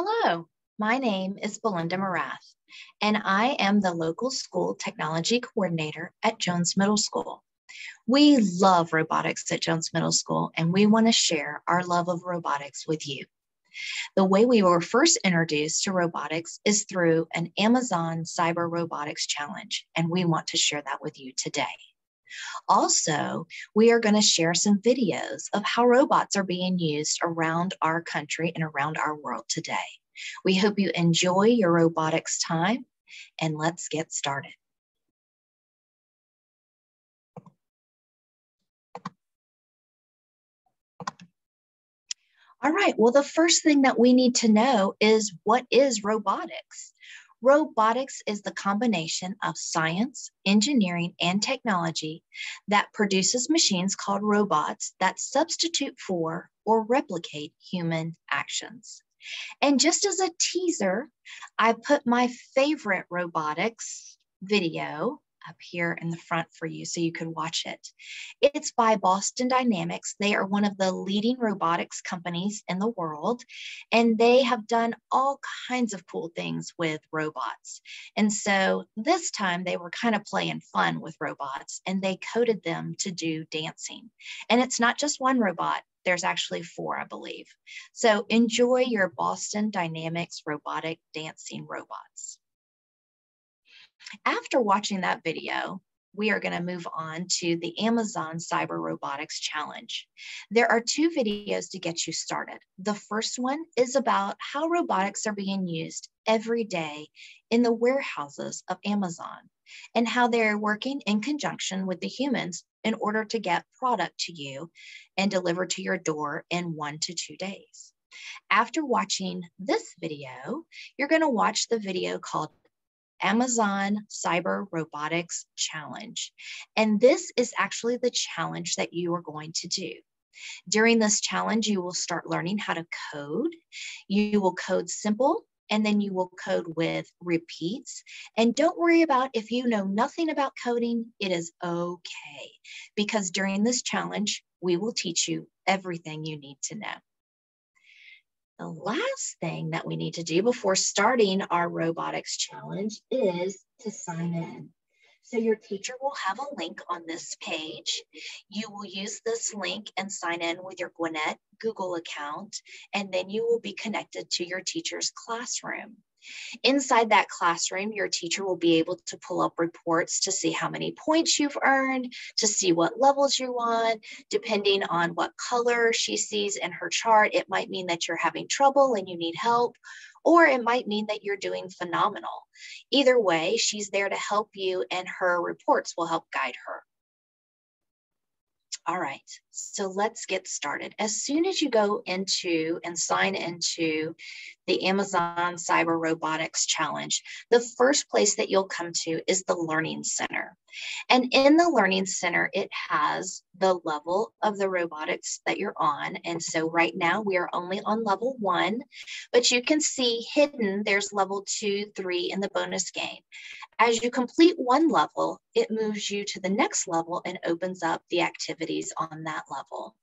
Hello, my name is Belinda Morath, and I am the local school technology coordinator at Jones Middle School. We love robotics at Jones Middle School, and we want to share our love of robotics with you. The way we were first introduced to robotics is through an Amazon Cyber Robotics Challenge, and we want to share that with you today. Also, we are going to share some videos of how robots are being used around our country and around our world today. We hope you enjoy your robotics time, and let's get started. All right, well, the first thing that we need to know is, what is robotics? Robotics is the combination of science, engineering, and technology that produces machines called robots that substitute for or replicate human actions. And just as a teaser, I put my favorite robotics video up here in the front for you so you could watch it. It's by Boston Dynamics. They are one of the leading robotics companies in the world, and they have done all kinds of cool things with robots. And so this time they were kind of playing fun with robots, and they coded them to do dancing. And it's not just one robot. There's actually 4, I believe. So enjoy your Boston Dynamics robotic dancing robots. After watching that video, we are going to move on to the Amazon Cyber Robotics Challenge. There are 2 videos to get you started. The first one is about how robotics are being used every day in the warehouses of Amazon and how they're working in conjunction with the humans in order to get product to you and delivered to your door in 1 to 2 days. After watching this video, you're going to watch the video called Amazon Cyber Robotics Challenge. And this is actually the challenge that you are going to do. During this challenge, you will start learning how to code. You will code simple, and then you will code with repeats. And don't worry about if you know nothing about coding, it is okay. Because during this challenge, we will teach you everything you need to know. The last thing that we need to do before starting our robotics challenge is to sign in. So your teacher will have a link on this page. You will use this link and sign in with your Gwinnett Google account, and then you will be connected to your teacher's classroom. Inside that classroom, your teacher will be able to pull up reports to see how many points you've earned, to see what levels you want. Depending on what color she sees in her chart, it might mean that you're having trouble and you need help, or it might mean that you're doing phenomenal. Either way, she's there to help you, and her reports will help guide her. All right, so let's get started. As soon as you go into and sign into the Amazon Cyber Robotics Challenge, the first place that you'll come to is the Learning Center. And in the Learning Center, it has the level of the robotics that you're on. And so right now we are only on level 1, but you can see hidden, there's level 2, 3 in the bonus game. As you complete one level, it moves you to the next level and opens up the activities on that level.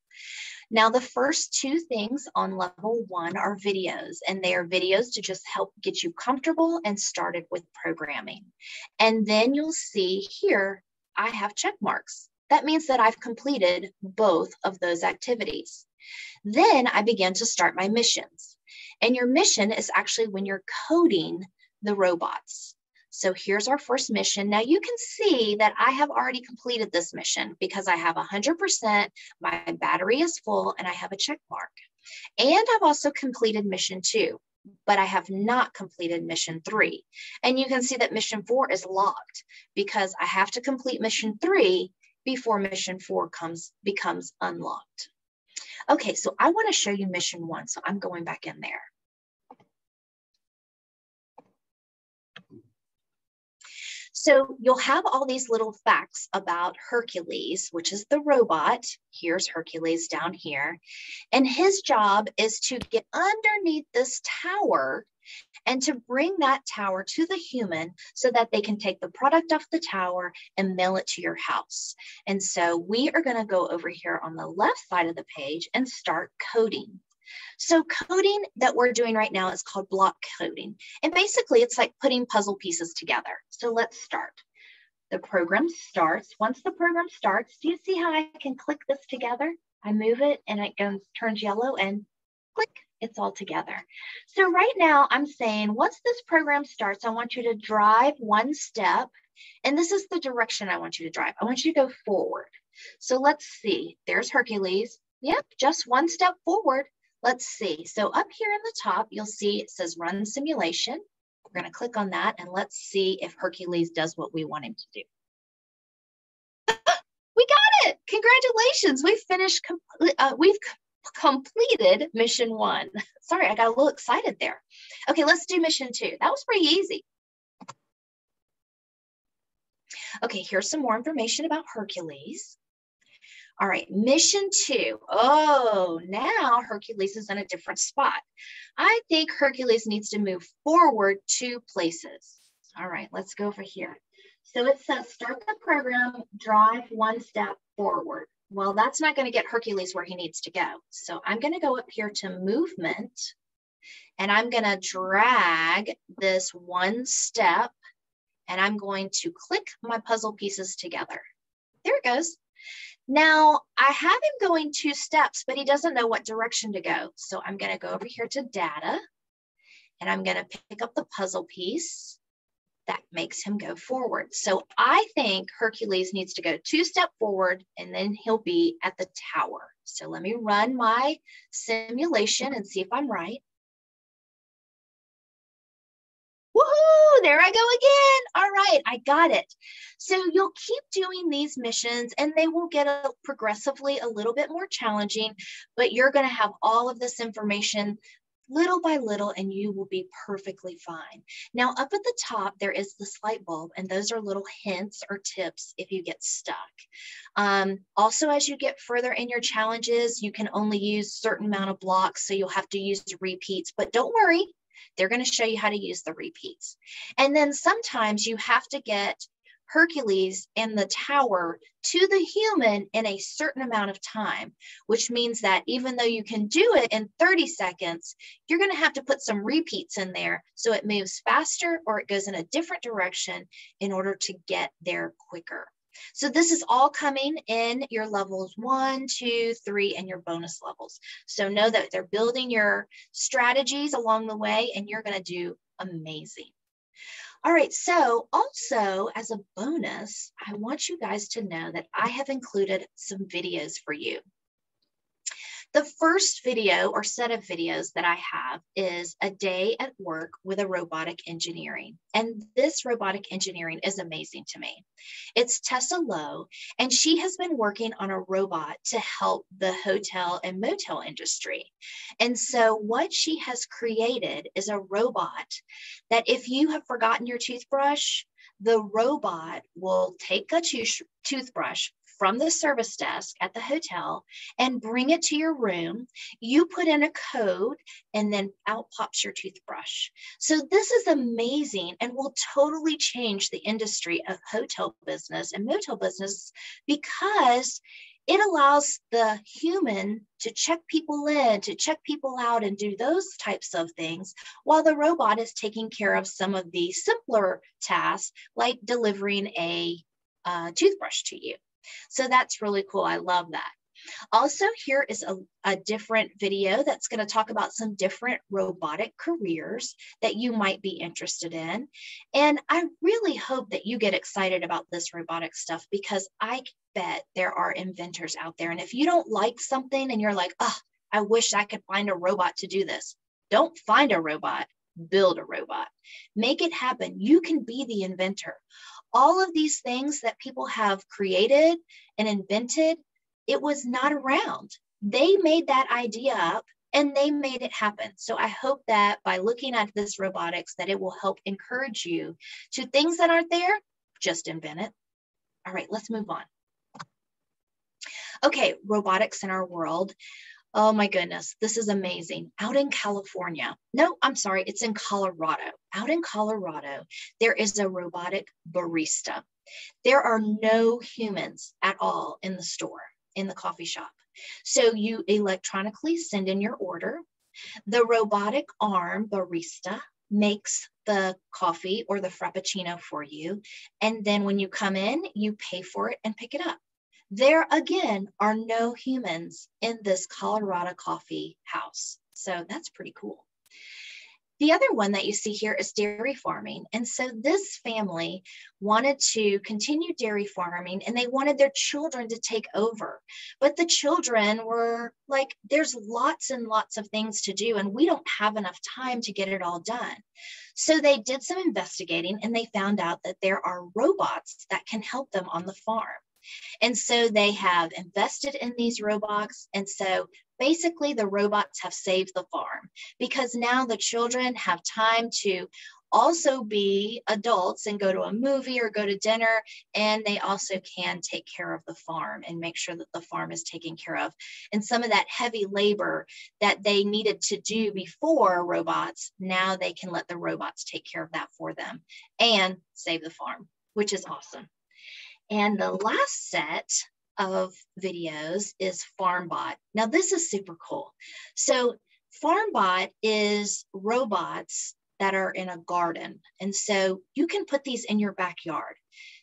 Now, the first 2 things on level 1 are videos, and they are videos to just help get you comfortable and started with programming. And then you'll see here, I have check marks. That means that I've completed both of those activities. Then I begin to start my missions. And your mission is actually when you're coding the robots. So here's our first mission. Now you can see that I have already completed this mission because I have 100%, my battery is full, and I have a check mark. And I've also completed mission 2, but I have not completed mission 3. And you can see that mission 4 is locked because I have to complete mission 3 before mission 4 becomes unlocked. Okay, so I want to show you mission 1, so I'm going back in there. So you'll have all these little facts about Hercules, which is the robot. Here's Hercules down here. And his job is to get underneath this tower and to bring that tower to the human so that they can take the product off the tower and mail it to your house. And so we are going to go over here on the left side of the page and start coding. So coding that we're doing right now is called block coding. And basically it's like putting puzzle pieces together. So let's start. The program starts. Once the program starts, do you see how I can click this together? I move it and it goes, turns yellow and click, it's all together. So right now I'm saying once this program starts, I want you to drive one step. And this is the direction I want you to drive. I want you to go forward. So let's see, there's Hercules. Yep, just one step forward. Let's see. So up here in the top, you'll see it says run simulation. We're going to click on that and let's see if Hercules does what we want him to do. We got it. Congratulations. We've completed mission 1. Sorry, I got a little excited there. Okay, let's do mission 2. That was pretty easy. Okay, here's some more information about Hercules. All right, mission 2. Oh, now Hercules is in a different spot. I think Hercules needs to move forward 2 places. All right, let's go over here. So it says start the program, drive one step forward. Well, that's not going to get Hercules where he needs to go. So I'm going to go up here to movement, and I'm going to drag this one step, and I'm going to click my puzzle pieces together. There it goes. Now, I have him going 2 steps, but he doesn't know what direction to go. So I'm going to go over here to data, and I'm going to pick up the puzzle piece that makes him go forward. So I think Hercules needs to go 2 steps forward, and then he'll be at the tower. So let me run my simulation and see if I'm right. Woohoo, there I go again. All right, I got it. So you'll keep doing these missions and they will get progressively a little bit more challenging, but you're going to have all of this information little by little and you will be perfectly fine. Now up at the top, there is this light bulb and those are little hints or tips if you get stuck. Also, as you get further in your challenges, you can only use a certain amount of blocks, so you'll have to use repeats, but don't worry. They're going to show you how to use the repeats. And then sometimes you have to get Hercules and the tower to the human in a certain amount of time, which means that even though you can do it in 30 seconds, you're going to have to put some repeats in there so it moves faster or it goes in a different direction in order to get there quicker. So this is all coming in your levels 1, 2, 3, and your bonus levels. So know that they're building your strategies along the way and you're going to do amazing. All right, so also as a bonus, I want you guys to know that I have included some videos for you. The first video or set of videos that I have is a day at work with a robotic engineering. And this robotic engineering is amazing to me. It's Tessa Lowe, and she has been working on a robot to help the hotel and motel industry. And so what she has created is a robot that if you have forgotten your toothbrush, the robot will take a toothbrush from the service desk at the hotel and bring it to your room. You put in a code and then out pops your toothbrush. So this is amazing and will totally change the industry of hotel business and motel business because it allows the human to check people in, to check people out and do those types of things while the robot is taking care of some of the simpler tasks like delivering a toothbrush to you. So that's really cool. I love that. Also, here is a different video that's going to talk about some different robotic careers that you might be interested in. And I really hope that you get excited about this robotic stuff because I bet there are inventors out there. And if you don't like something and you're like, oh, I wish I could find a robot to do this. Don't find a robot, build a robot. Make it happen. You can be the inventor. All of these things that people have created and invented, it was not around. They made that idea up and they made it happen. So I hope that by looking at this robotics, that it will help encourage you to things that aren't there, just invent it. All right, let's move on. Okay, robotics in our world. Oh my goodness, this is amazing. Out in California, no, I'm sorry, it's in Colorado. Out in Colorado, there is a robotic barista. There are no humans at all in the store, in the coffee shop. So you electronically send in your order. The robotic arm barista makes the coffee or the frappuccino for you. And then when you come in, you pay for it and pick it up. There again are no humans in this Colorado coffee house. So that's pretty cool. The other one that you see here is dairy farming. And so this family wanted to continue dairy farming and they wanted their children to take over. But the children were like, there's lots and lots of things to do and we don't have enough time to get it all done. So they did some investigating and they found out that there are robots that can help them on the farm. And so they have invested in these robots. And so basically the robots have saved the farm because now the children have time to also be adults and go to a movie or go to dinner. And they also can take care of the farm and make sure that the farm is taken care of. And some of that heavy labor that they needed to do before robots, now they can let the robots take care of that for them and save the farm, which is awesome. And the last set of videos is FarmBot. Now this is super cool. So FarmBot is robots that are in a garden. And so you can put these in your backyard.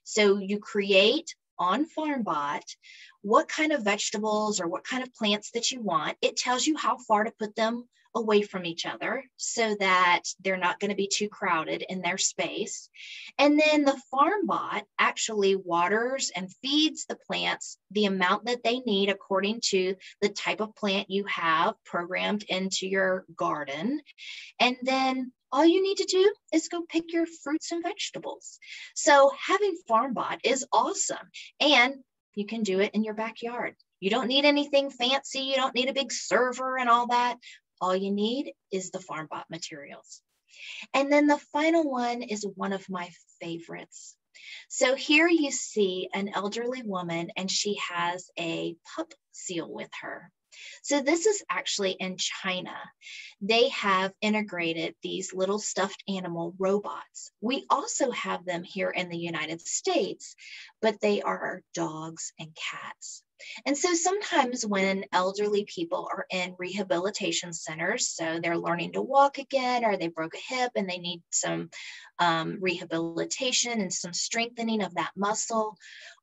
So you create on FarmBot what kind of vegetables or what kind of plants that you want. It tells you how far to put them away from each other so that they're not going to be too crowded in their space. And then the FarmBot actually waters and feeds the plants the amount that they need according to the type of plant you have programmed into your garden. And then all you need to do is go pick your fruits and vegetables. So having FarmBot is awesome. And you can do it in your backyard. You don't need anything fancy. You don't need a big server and all that. All you need is the FarmBot materials. And then the final one is one of my favorites. So here you see an elderly woman and she has a pup seal with her. So this is actually in China. They have integrated these little stuffed animal robots. We also have them here in the United States, but they are dogs and cats. And so sometimes when elderly people are in rehabilitation centers, so they're learning to walk again, or they broke a hip and they need some rehabilitation and some strengthening of that muscle,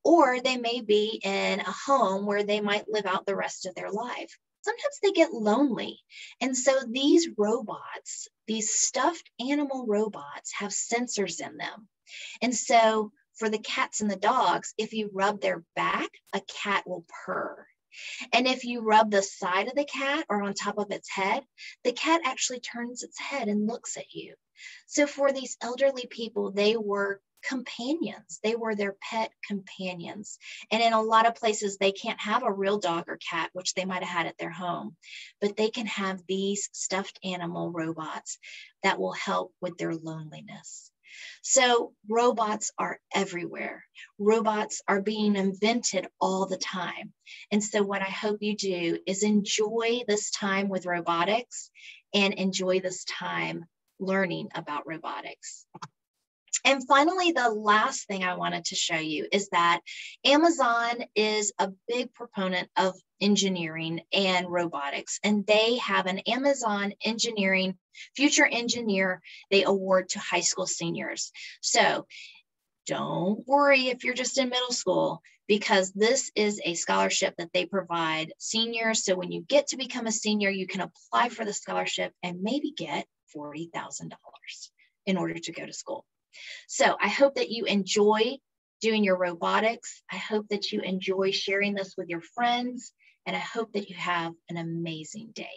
or they may be in a home where they might live out the rest of their life. Sometimes they get lonely. And so these robots, these stuffed animal robots, have sensors in them. And so for the cats and the dogs, if you rub their back, a cat will purr. And if you rub the side of the cat or on top of its head, the cat actually turns its head and looks at you. So for these elderly people, they were companions. They were their pet companions. And in a lot of places, they can't have a real dog or cat, which they might have had at their home, but they can have these stuffed animal robots that will help with their loneliness. So robots are everywhere. Robots are being invented all the time. And so what I hope you do is enjoy this time with robotics and enjoy this time learning about robotics. And finally, the last thing I wanted to show you is that Amazon is a big proponent of engineering and robotics, and they have an Amazon Engineering Future Engineer they award to high school seniors. So don't worry if you're just in middle school, because this is a scholarship that they provide seniors. So when you get to become a senior, you can apply for the scholarship and maybe get $40,000 in order to go to school. So I hope that you enjoy doing your robotics. I hope that you enjoy sharing this with your friends, and I hope that you have an amazing day.